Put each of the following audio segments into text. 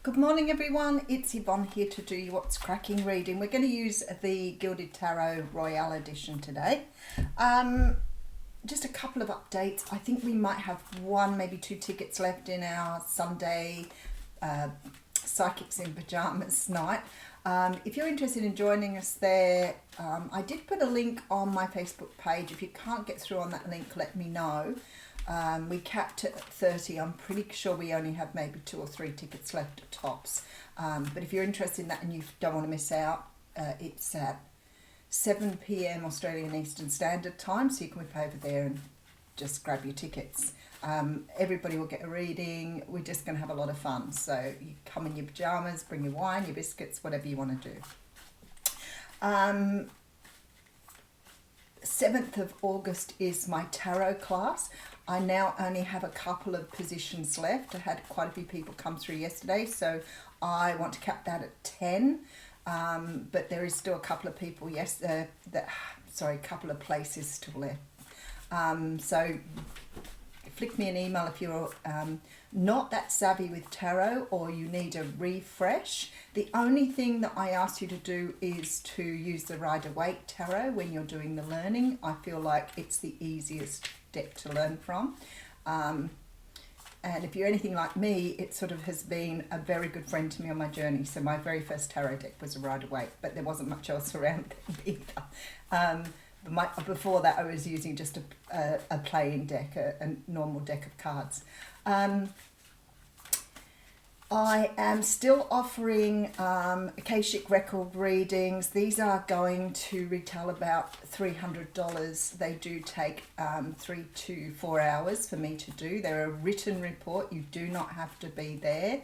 Good morning everyone, it's Yvonne here to do your What's Cracking reading. We're going to use the Gilded Tarot Royale Edition today. Just a couple of updates. I think we might have one, maybe two tickets left in our Sunday Psychics in Pyjamas night. If you're interested in joining us there, I did put a link on my Facebook page. If you can't get through on that link, let me know. We capped it at 30. I'm pretty sure we only have maybe 2 or 3 tickets left at tops. But if you're interested in that and you don't want to miss out, it's at 7 p.m. Australian Eastern Standard Time, so you can whip over there and just grab your tickets. Everybody will get a reading. We're just going to have a lot of fun. So you come in your pyjamas, bring your wine, your biscuits, whatever you want to do. 7th of August is my tarot class. I now only have a couple of positions left. I had quite a few people come through yesterday, so I want to cap that at 10. But there is still a couple of people, a couple of places still left. So flick me an email if you're not that savvy with tarot or you need a refresh. The only thing that I ask you to do is to use the Rider-Waite Tarot when you're doing the learning. I feel like it's the easiest deck to learn from. And if you're anything like me, it sort of has been a very good friend to me on my journey. So my very first tarot deck was a Rider-Waite, but there wasn't much else around either. Before that, I was using just a playing deck, a normal deck of cards. I am still offering Akashic record readings. These are going to retail about $300. They do take 3 to 4 hours for me to do. They're a written report. You do not have to be there.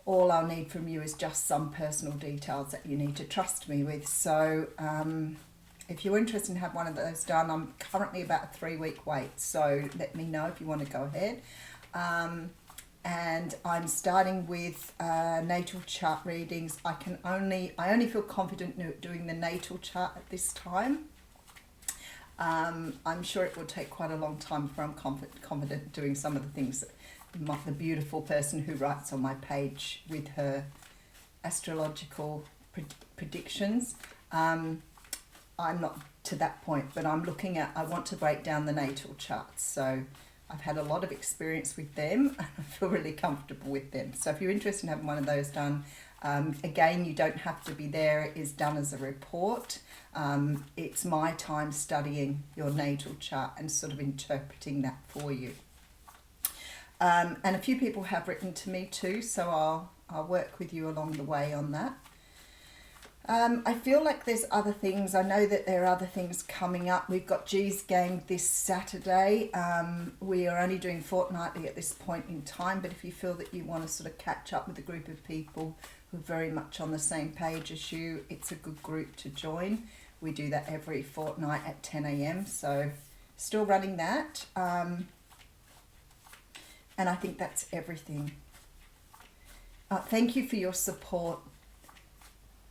All I'll need from you is just some personal details that you need to trust me with. So if you're interested in have one of those done, I'm currently about a 3-week wait. So let me know if you want to go ahead. And I'm starting with natal chart readings. I only feel confident doing the natal chart at this time. I'm sure it will take quite a long time before I'm confident doing some of the things that the beautiful person who writes on my page with her astrological predictions. I'm not to that point, but I want to break down the natal charts. So I've had a lot of experience with them and I feel really comfortable with them. So if you're interested in having one of those done, again, you don't have to be there. It is done as a report. It's my time studying your natal chart and sort of interpreting that for you. And a few people have written to me too, so I'll work with you along the way on that. I feel like there's other things. I know that there are other things coming up. We've got G's Gang this Saturday. We are only doing fortnightly at this point in time, but if you feel that you want to sort of catch up with a group of people who are very much on the same page as you, it's a good group to join. We do that every fortnight at 10 a.m. So still running that. And I think that's everything. Thank you for your support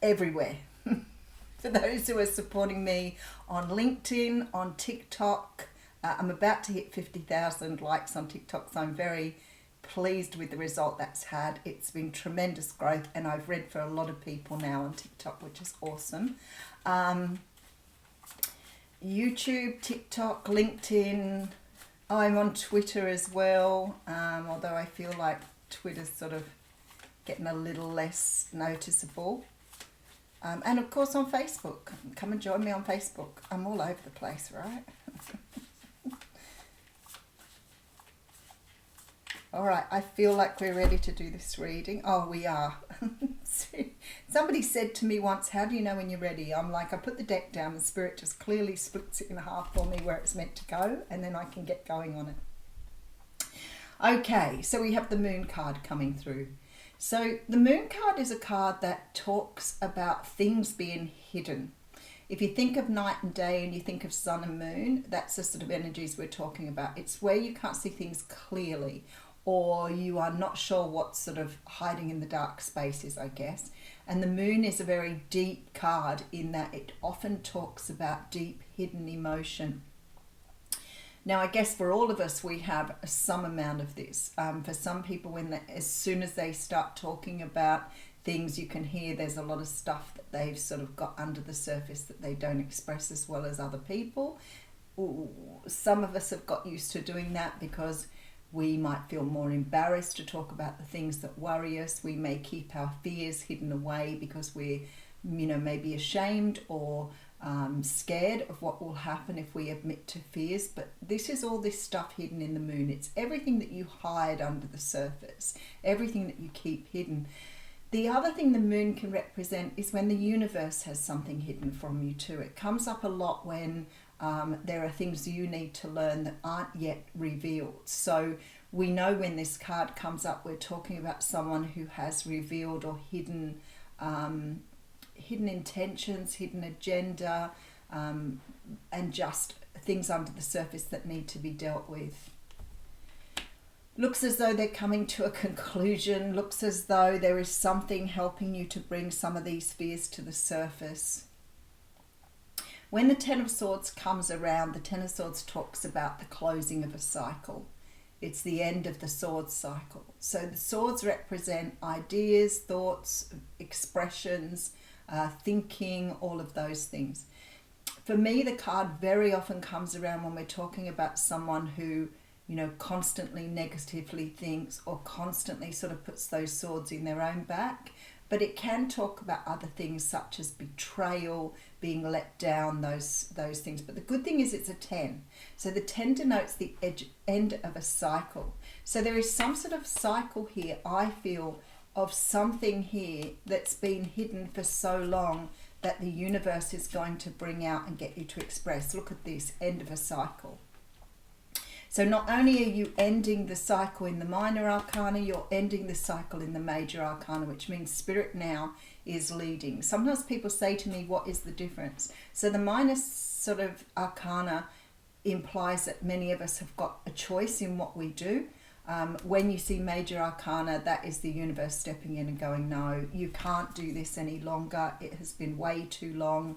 everywhere. For those who are supporting me on LinkedIn, on TikTok, I'm about to hit 50,000 likes on TikTok, so I'm very pleased with the result that's had. It's been tremendous growth and I've read for a lot of people now on TikTok, which is awesome. YouTube, TikTok, LinkedIn. I'm on Twitter as well, although I feel like Twitter's sort of getting a little less noticeable. And of course on Facebook. Come and join me on Facebook. I'm all over the place, right? All right, I feel like we're ready to do this reading. Oh, we are. Somebody said to me once, how do you know when you're ready? I'm like, I put the deck down and Spirit just clearly splits it in half for me where it's meant to go, and then I can get going on it. Okay, so we have the Moon card coming through. So the Moon card is a card that talks about things being hidden. If you think of night and day and you think of sun and moon, that's the sort of energies we're talking about. It's where you can't see things clearly, or you are not sure what's sort of hiding in the dark spaces, I guess. And the moon is a very deep card in that it often talks about deep hidden emotion. Now, I guess for all of us, we have some amount of this. For some people, as soon as they start talking about things, you can hear there's a lot of stuff that they've sort of got under the surface that they don't express as well as other people. Some of us have got used to doing that because we might feel more embarrassed to talk about the things that worry us. We may keep our fears hidden away because we're, maybe ashamed or scared of what will happen if we admit to fears. But this is all this stuff hidden in the moon. It's everything that you hide under the surface, everything that you keep hidden. The other thing the moon can represent is when the universe has something hidden from you too. It comes up a lot when there are things you need to learn that aren't yet revealed. So we know when this card comes up, we're talking about someone who has revealed or hidden intentions, hidden agenda, and just things under the surface that need to be dealt with. Looks as though they're coming to a conclusion. Looks as though there is something helping you to bring some of these fears to the surface. When the Ten of Swords comes around, the Ten of Swords talks about the closing of a cycle. It's the end of the swords cycle. So the swords represent ideas, thoughts, expressions, thinking, all of those things. For me, the card very often comes around when we're talking about someone who, constantly negatively thinks or constantly sort of puts those swords in their own back. But it can talk about other things such as betrayal, being let down, those things. But the good thing is it's a 10. So the 10 denotes the end of a cycle. So there is some sort of cycle here, I feel, of something here that's been hidden for so long that the universe is going to bring out and get you to express. Look at this, end of a cycle. So not only are you ending the cycle in the minor arcana, you're ending the cycle in the major arcana, which means spirit now is leading. Sometimes people say to me, what is the difference? So the minor sort of arcana implies that many of us have got a choice in what we do. When you see major arcana, that is the universe stepping in and going, no, you can't do this any longer. It has been way too long.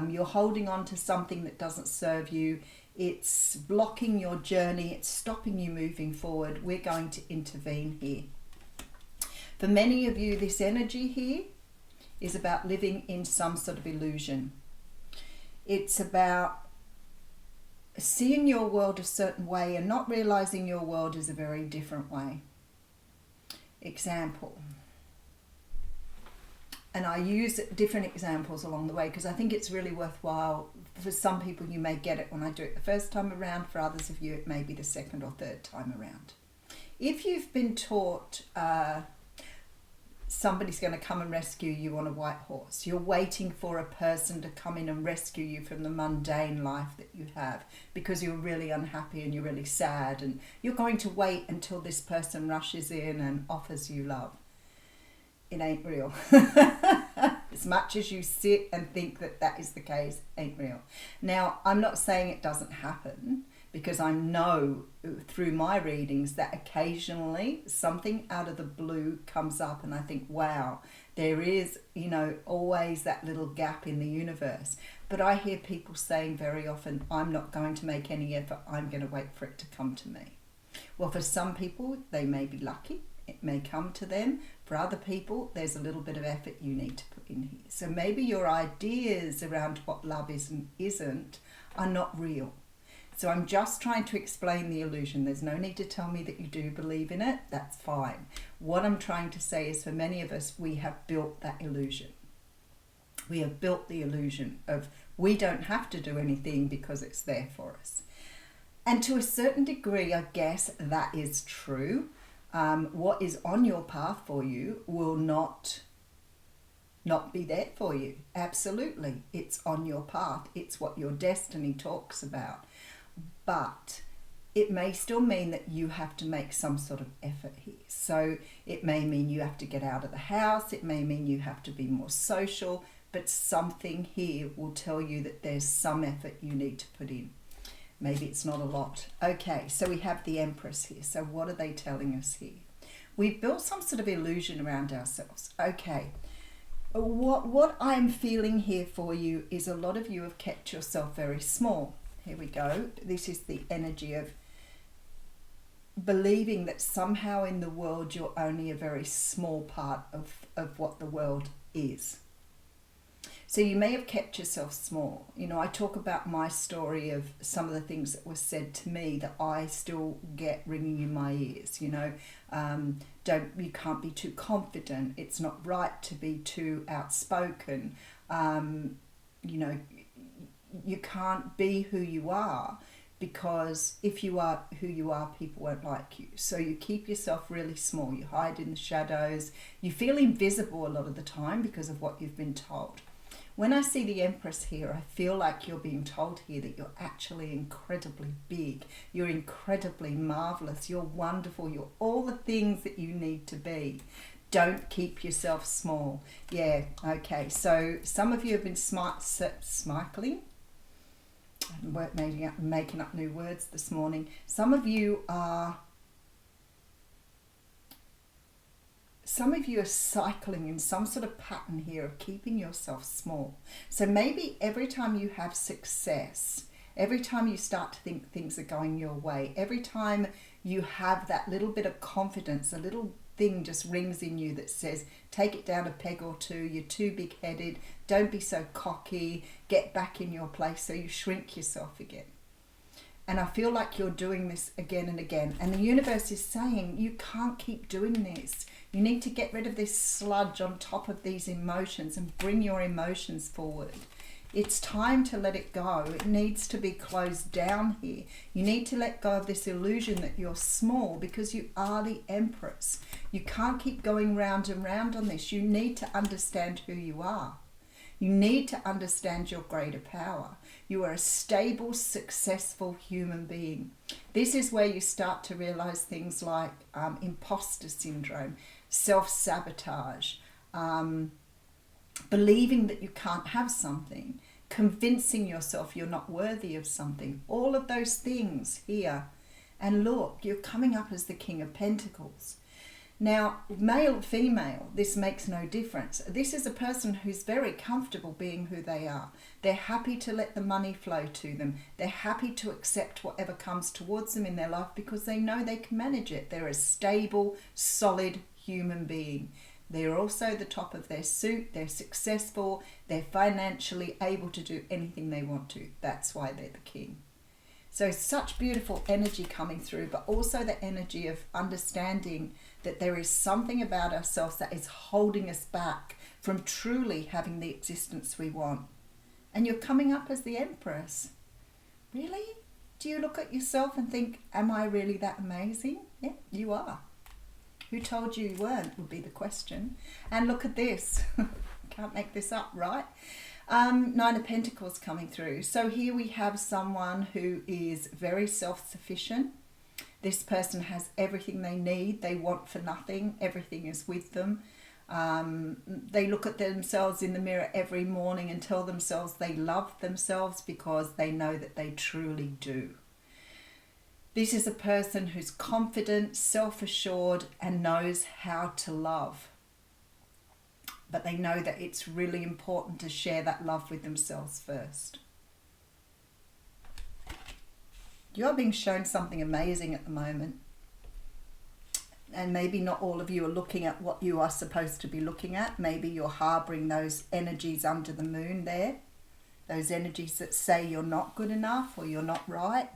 You're holding on to something that doesn't serve you. It's blocking your journey. It's stopping you moving forward. We're going to intervene here. For many of you, this energy here is about living in some sort of illusion. It's about seeing your world a certain way and not realizing your world is a very different way. Example. And I use different examples along the way because I think it's really worthwhile. For some people, you may get it when I do it the first time around. For others of you, it may be the second or third time around. If you've been taught somebody's going to come and rescue you on a white horse, you're waiting for a person to come in and rescue you from the mundane life that you have because you're really unhappy and you're really sad, and you're going to wait until this person rushes in and offers you love. It ain't real. As much as you sit and think that that is the case, ain't real. Now, I'm not saying it doesn't happen, because I know through my readings that occasionally something out of the blue comes up and I think, wow, there is, always that little gap in the universe. But I hear people saying very often, I'm not going to make any effort, I'm going to wait for it to come to me. Well, for some people, they may be lucky. It may come to them. For other people, there's a little bit of effort you need to put in here. So maybe your ideas around what love is and isn't are not real. So I'm just trying to explain the illusion. There's no need to tell me that you do believe in it. That's fine. What I'm trying to say is for many of us, we have built that illusion. We have built the illusion of we don't have to do anything because it's there for us. And to a certain degree, I guess that is true. What is on your path for you will not be there for you. Absolutely. It's on your path. It's what your destiny talks about. But it may still mean that you have to make some sort of effort here. So it may mean you have to get out of the house. It may mean you have to be more social. But something here will tell you that there's some effort you need to put in. Maybe it's not a lot. Okay, so we have the Empress here. So what are they telling us here? We've built some sort of illusion around ourselves. Okay, what I'm feeling here for you is a lot of you have kept yourself very small. Here we go. This is the energy of believing that somehow in the world you're only a very small part of what the world is. So you may have kept yourself small. You know, I talk about my story of some of the things that were said to me that I still get ringing in my ears. You know, you can't be too confident. It's not right to be too outspoken. You know, you can't be who you are, because if you are who you are, people won't like you. So you keep yourself really small. You hide in the shadows. You feel invisible a lot of the time because of what you've been told. When I see the Empress here, I feel like you're being told here that you're actually incredibly big. You're incredibly marvelous. You're wonderful. You're all the things that you need to be. Don't keep yourself small. Yeah, okay. So some of you have been smiling. I'm making up new words this morning. Some of you are cycling in some sort of pattern here of keeping yourself small. So maybe every time you have success, every time you start to think things are going your way, every time you have that little bit of confidence, a little thing just rings in you that says, take it down a peg or two, you're too big-headed, don't be so cocky, get back in your place. So you shrink yourself again. And I feel like you're doing this again and again. And the universe is saying, you can't keep doing this. You need to get rid of this sludge on top of these emotions and bring your emotions forward. It's time to let it go. It needs to be closed down here. You need to let go of this illusion that you're small, because you are the Empress. You can't keep going round and round on this. You need to understand who you are. You need to understand your greater power. You are a stable, successful human being. This is where you start to realize things like imposter syndrome, self-sabotage, believing that you can't have something, convincing yourself you're not worthy of something, all of those things here. And look, you're coming up as the King of Pentacles. Now, male, female, this makes no difference. This is a person who's very comfortable being who they are. They're happy to let the money flow to them. They're happy to accept whatever comes towards them in their life because they know they can manage it. They're a stable, solid human being. They're also the top of their suit. They're successful. They're financially able to do anything they want to. That's why they're the king. So such beautiful energy coming through, but also the energy of understanding that there is something about ourselves that is holding us back from truly having the existence we want. And you're coming up as the Empress. Really? Do you look at yourself and think, am I really that amazing? Yeah, you are. Who told you weren't would be the question. And look at this. Can't make this up, right? Nine of Pentacles coming through. So here we have someone who is very self-sufficient. This person has everything they need. They want for nothing. Everything is with them. They look at themselves in the mirror every morning and tell themselves they love themselves because they know that they truly do. This is a person who's confident, self-assured, and knows how to love. But they know that it's really important to share that love with themselves first. You're being shown something amazing at the moment. And maybe not all of you are looking at what you are supposed to be looking at. Maybe you're harboring those energies under the moon there. Those energies that say you're not good enough or you're not right.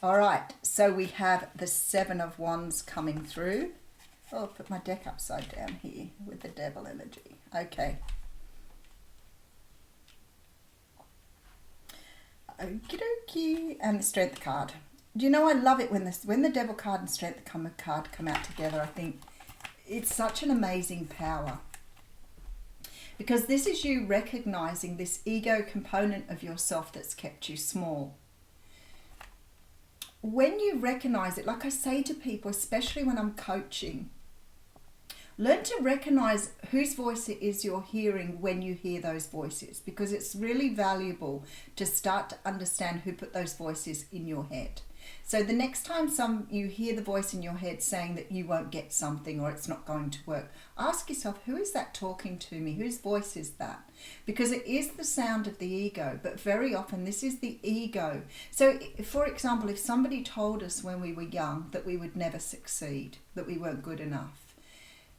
All right, so we have the Seven of Wands coming through. Oh, I'll put my deck upside down here with the Devil energy. Okay. Okie dokie. And the Strength card. Do you know, I love it when the Devil card and Strength card come out together. I think it's such an amazing power. Because this is you recognizing this ego component of yourself that's kept you small. When you recognize it, like I say to people, especially when I'm coaching, learn to recognize whose voice it is you're hearing when you hear those voices, because it's really valuable to start to understand who put those voices in your head. So the next time you hear the voice in your head saying that you won't get something or it's not going to work, ask yourself, who is that talking to me? Whose voice is that? Because it is the sound of the ego, but very often this is the ego. So for example, if somebody told us when we were young that we would never succeed, that we weren't good enough,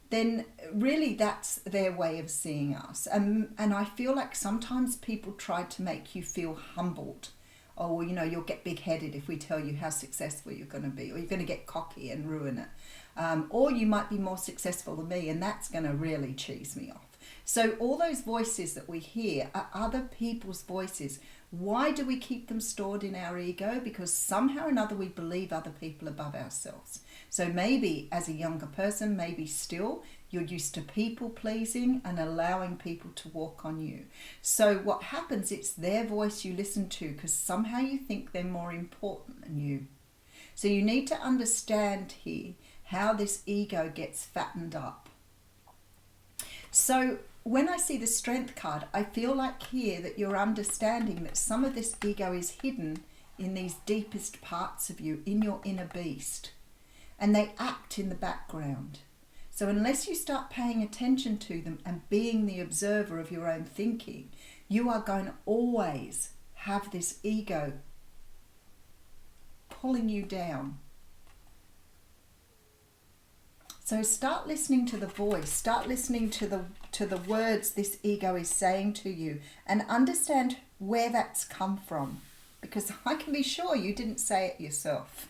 then really that's their way of seeing us. And I feel like sometimes people try to make you feel humbled. Oh, well, you'll get big-headed if we tell you how successful you're going to be, or you're going to get cocky and ruin it. Or you might be more successful than me, and that's going to really cheese me off. So all those voices that we hear are other people's voices. Why do we keep them stored in our ego? Because somehow or another we believe other people above ourselves. So maybe as a younger person, maybe still, you're used to people pleasing and allowing people to walk on you. So what happens, it's their voice you listen to because somehow you think they're more important than you. So you need to understand here how this ego gets fattened up. So when I see the Strength card, I feel like here that you're understanding that some of this ego is hidden in these deepest parts of you, in your inner beast. And they act in the background. So unless you start paying attention to them and being the observer of your own thinking, you are going to always have this ego pulling you down. So start listening to the voice, start listening to the words this ego is saying to you, and understand where that's come from. Because I can be sure you didn't say it yourself.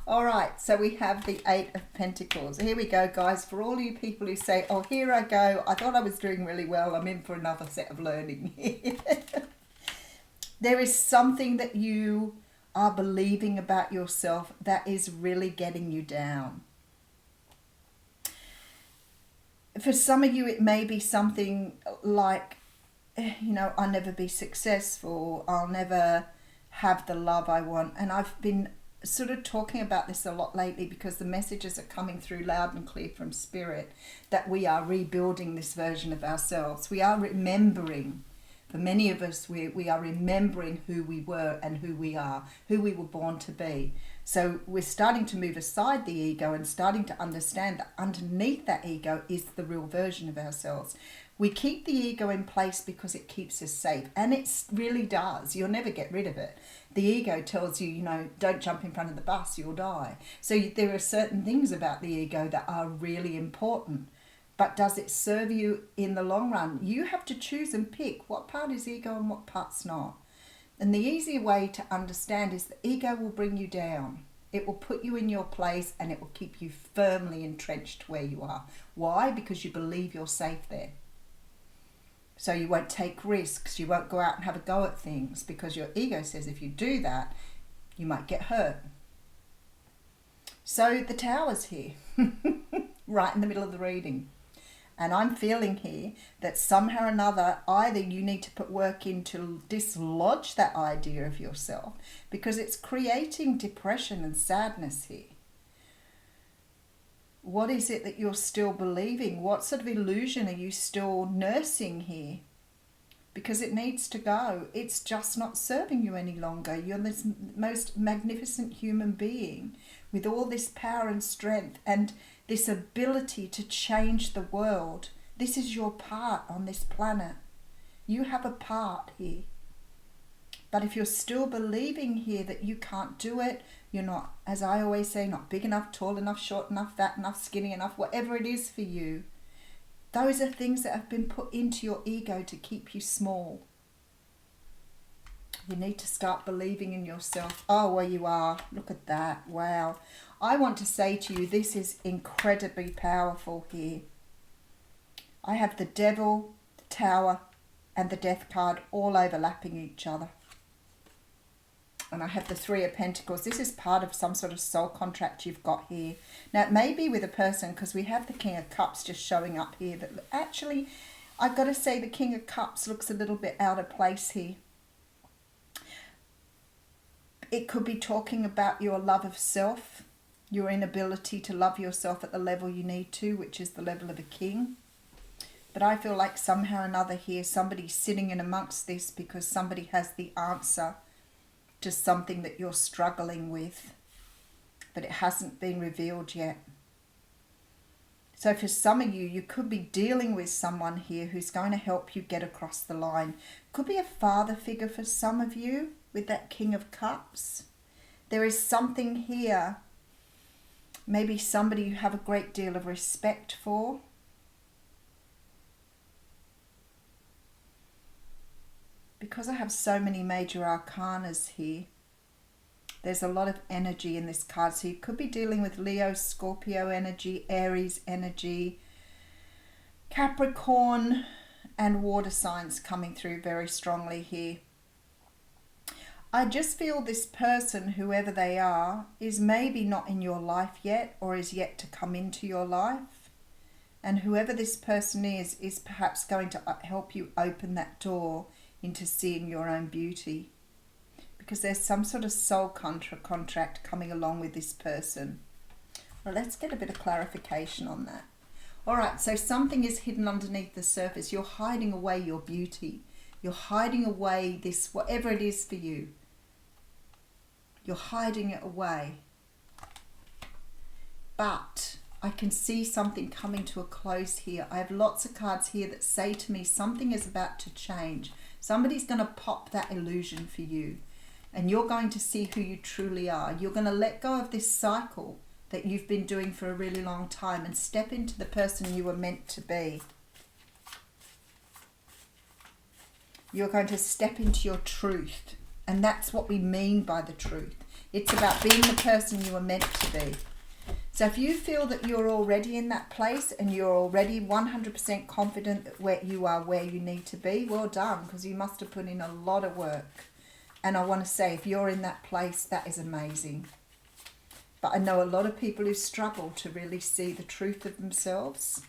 All right, so we have the Eight of Pentacles. Here we go, guys. For all you people who say, oh, here I go. I thought I was doing really well. I'm in for another set of learning here. There is something that you are believing about yourself that is really getting you down. For some of you, it may be something like, I'll never be successful. I'll never have the love I want. And I've been sort of talking about this a lot lately because the messages are coming through loud and clear from Spirit that we are rebuilding this version of ourselves. We are remembering, for many of us, we are remembering who we were and who we are, who we were born to be. So we're starting to move aside the ego and starting to understand that underneath that ego is the real version of ourselves. We keep the ego in place because it keeps us safe, and it really does. You'll never get rid of it. The ego tells you, don't jump in front of the bus, you'll die. So there are certain things about the ego that are really important. But does it serve you in the long run? You have to choose and pick what part is ego and what part's not. And the easy way to understand is the ego will bring you down. It will put you in your place and it will keep you firmly entrenched where you are. Why? Because you believe you're safe there. So you won't take risks, you won't go out and have a go at things because your ego says if you do that, you might get hurt. So the Tower's here, right in the middle of the reading. And I'm feeling here that somehow or another, either you need to put work in to dislodge that idea of yourself because it's creating depression and sadness here. What is it that you're still believing? What sort of illusion are you still nursing here? Because it needs to go. It's just not serving you any longer. You're this most magnificent human being with all this power and strength and this ability to change the world. This is your part on this planet. You have a part here. But if you're still believing here that you can't do it, you're not, as I always say, not big enough, tall enough, short enough, fat enough, skinny enough, whatever it is for you, those are things that have been put into your ego to keep you small. You need to start believing in yourself. Oh, where you are. Look at that. Wow. I want to say to you, this is incredibly powerful here. I have the Devil, the Tower, and the Death card all overlapping each other. And I have the Three of Pentacles. This is part of some sort of soul contract you've got here. Now, it may be with a person because we have the King of Cups just showing up here. But actually, I've got to say the King of Cups looks a little bit out of place here. It could be talking about your love of self, your inability to love yourself at the level you need to, which is the level of a king. But I feel like somehow or another here, somebody's sitting in amongst this because somebody has the answer to something that you're struggling with, but it hasn't been revealed yet. So for some of you, you could be dealing with someone here who's going to help you get across the line. Could be a father figure for some of you with that King of Cups. There is something here, maybe somebody you have a great deal of respect for. Because I have so many major arcanas here, there's a lot of energy in this card. So you could be dealing with Leo, Scorpio energy, Aries energy, Capricorn, and water signs coming through very strongly here. I just feel this person, whoever they are, is maybe not in your life yet or is yet to come into your life. And whoever this person is perhaps going to help you open that door into seeing your own beauty. Because there's some sort of soul contract coming along with this person. Well, let's get a bit of clarification on that. All right, so something is hidden underneath the surface. You're hiding away your beauty. You're hiding away this, whatever it is for you. You're hiding it away. But I can see something coming to a close here. I have lots of cards here that say to me something is about to change. Somebody's going to pop that illusion for you. And you're going to see who you truly are. You're going to let go of this cycle that you've been doing for a really long time and step into the person you were meant to be. You're going to step into your truth. And that's what we mean by the truth. It's about being the person you were meant to be. So if you feel that you're already in that place and you're already 100% confident that where you are where you need to be, well done, because you must have put in a lot of work. And I want to say, if you're in that place, that is amazing. But I know a lot of people who struggle to really see the truth of themselves.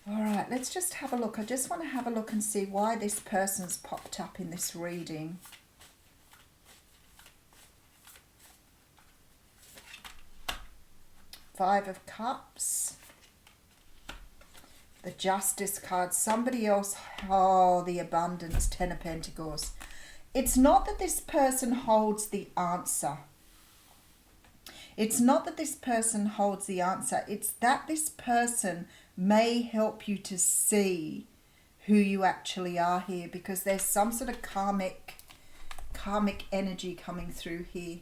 All right, let's just have a look. I just want to have a look and see why this person's popped up in this reading. Five of Cups. The Justice card. Somebody else. Oh, the Abundance. Ten of Pentacles. It's not that this person holds the answer. It's not that this person holds the answer. It's that this person may help you to see who you actually are here, because there's some sort of karmic energy coming through here.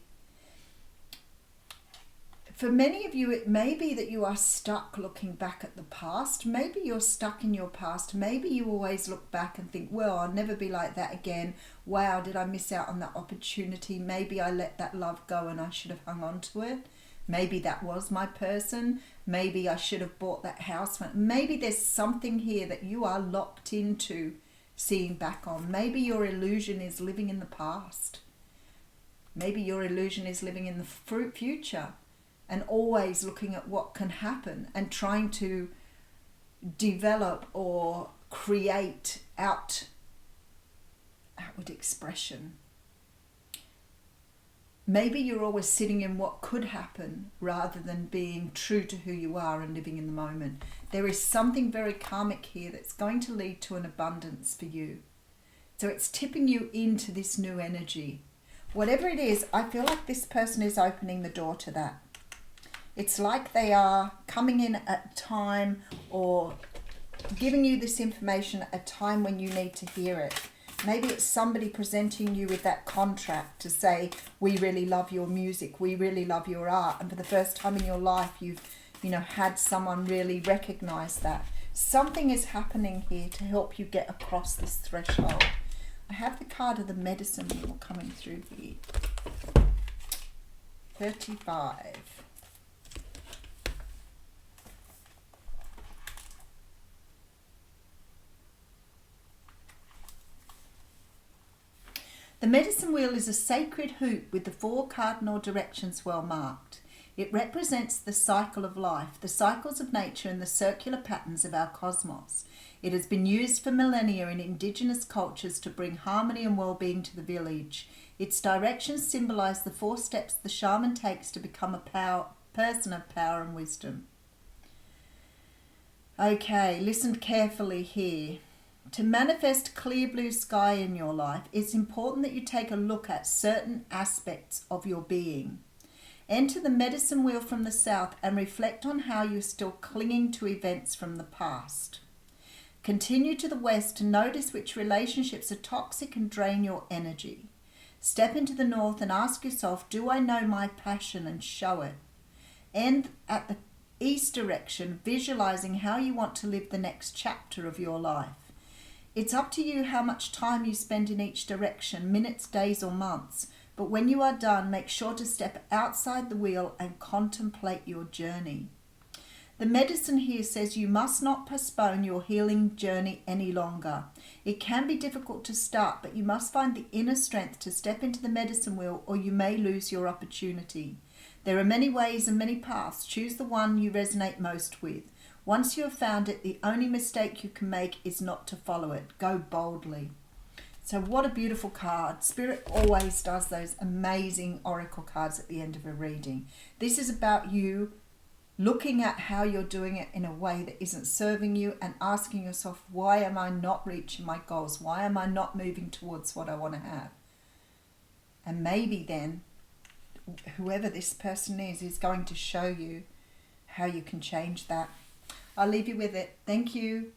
For many of you, it may be that you are stuck looking back at the past. Maybe you're stuck in your past. Maybe you always look back and think, well, I'll never be like that again. Wow, did I miss out on that opportunity? Maybe I let that love go and I should have hung on to it. Maybe that was my person. Maybe I should have bought that house. Maybe there's something here that you are locked into seeing back on. Maybe your illusion is living in the past. Maybe your illusion is living in the future. And always looking at what can happen and trying to develop or create outward expression. Maybe you're always sitting in what could happen rather than being true to who you are and living in the moment. There is something very karmic here that's going to lead to an abundance for you. So it's tipping you into this new energy. Whatever it is, I feel like this person is opening the door to that. It's like they are coming in at a time or giving you this information at a time when you need to hear it. Maybe it's somebody presenting you with that contract to say, we really love your music, we really love your art. And for the first time in your life, you've had someone really recognize that. Something is happening here to help you get across this threshold. I have the card of the medicine wheel coming through here. 35. The medicine wheel is a sacred hoop with the 4 cardinal directions well marked. It represents the cycle of life, the cycles of nature and the circular patterns of our cosmos. It has been used for millennia in indigenous cultures to bring harmony and well-being to the village. Its directions symbolize the 4 steps the shaman takes to become a person of power and wisdom. Okay, listen carefully here. To manifest clear blue sky in your life, it's important that you take a look at certain aspects of your being. Enter the medicine wheel from the south and reflect on how you're still clinging to events from the past. Continue to the west to notice which relationships are toxic and drain your energy. Step into the north and ask yourself, do I know my passion, and show it. End at the east direction, visualizing how you want to live the next chapter of your life. It's up to you how much time you spend in each direction, minutes, days or months. But when you are done, make sure to step outside the wheel and contemplate your journey. The medicine here says you must not postpone your healing journey any longer. It can be difficult to start, but you must find the inner strength to step into the medicine wheel, or you may lose your opportunity. There are many ways and many paths. Choose the one you resonate most with. Once you have found it, the only mistake you can make is not to follow it. Go boldly. So what a beautiful card. Spirit always does those amazing oracle cards at the end of a reading. This is about you looking at how you're doing it in a way that isn't serving you, and asking yourself, why am I not reaching my goals? Why am I not moving towards what I want to have? And maybe then, whoever this person is going to show you how you can change that. I'll leave you with it. Thank you.